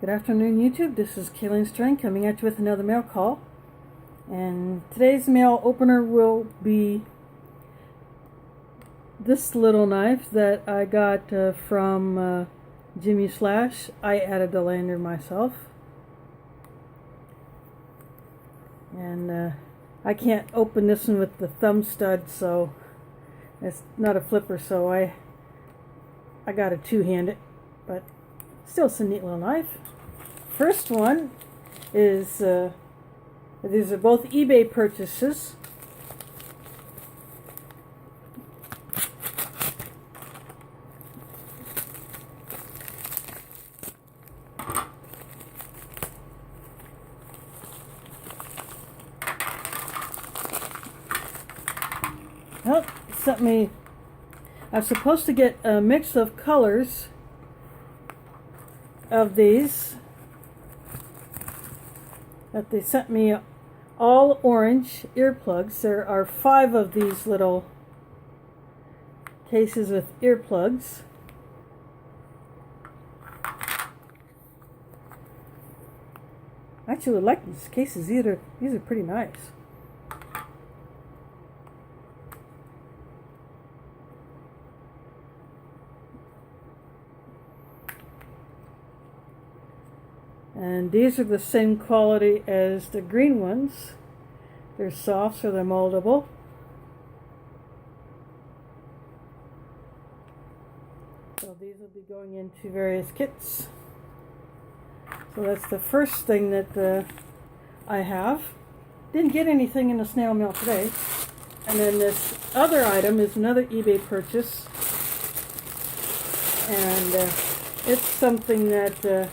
Good afternoon, YouTube. This is Kayleen Strang coming at you with another mail call. And today's mail opener will be this little knife that I got from Jimmy Slash. I added the lanyard myself. And I can't open this one with the thumb stud, so it's not a flipper, so I got a two-handed, but still it's a neat little knife. First one is, these are both eBay purchases. Well, sent me, I was supposed to get a mix of colors of these, but they sent me all orange earplugs. There are 5 of these little cases with earplugs. I actually like these cases. These are pretty nice. And these are the same quality as the green ones. They're soft, so they're moldable. So these will be going into various kits. So that's the first thing that I have. Didn't get anything in the snail mail today. And then this other item is another eBay purchase. And it's something that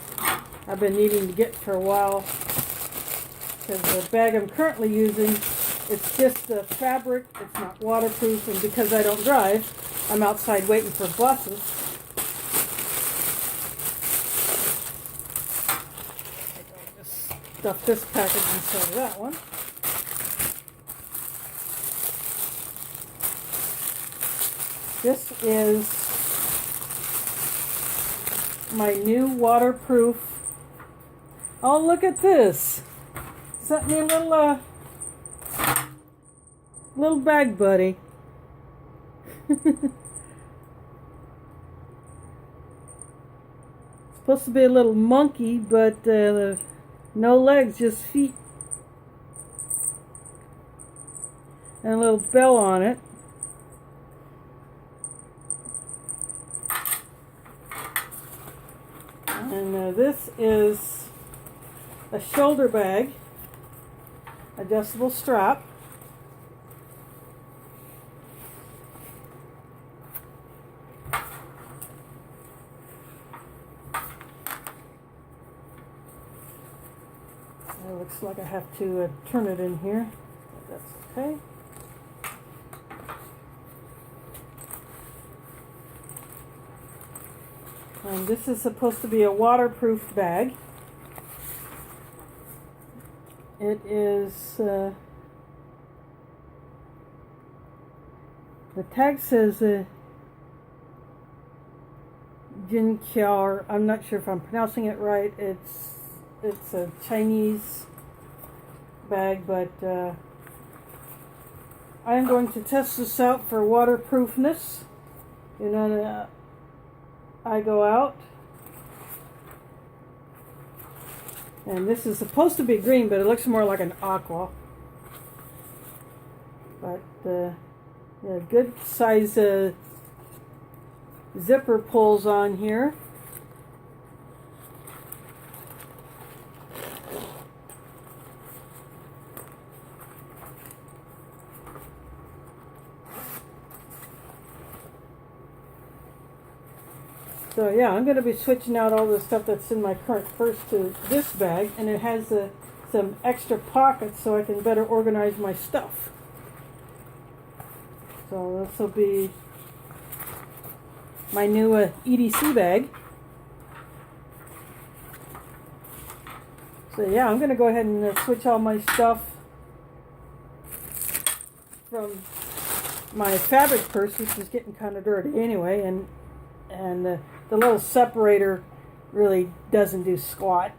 I've been needing to get for a while, because the bag I'm currently using, it's just the fabric, it's not waterproof, and because I don't drive, I'm outside waiting for buses. I'll just stuff this package inside of that one. This is my new waterproof. Oh, look at this. Sent me a little bag buddy. Supposed to be a little monkey, but no legs, just feet. And a little bell on it. And this is a shoulder bag, adjustable strap. It looks like I have to turn it in here. That's okay. And this is supposed to be a waterproof bag. It is, the tag says Jin Kiao, I'm not sure if I'm pronouncing it right. It's a Chinese bag, but I am going to test this out for waterproofness. You know, I go out. And this is supposed to be green, but it looks more like an aqua. But yeah, good size zipper pulls on here. So yeah, I'm going to be switching out all the stuff that's in my current purse to this bag, and it has some extra pockets so I can better organize my stuff. So this will be my new EDC bag. So yeah, I'm going to go ahead and switch all my stuff from my fabric purse, which is getting kind of dirty anyway, and the little separator really doesn't do squat.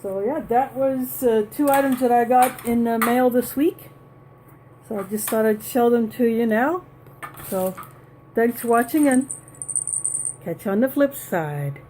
So yeah, that was 2 items that I got in the mail this week. So I just thought I'd show them to you now. So thanks for watching, and catch you on the flip side.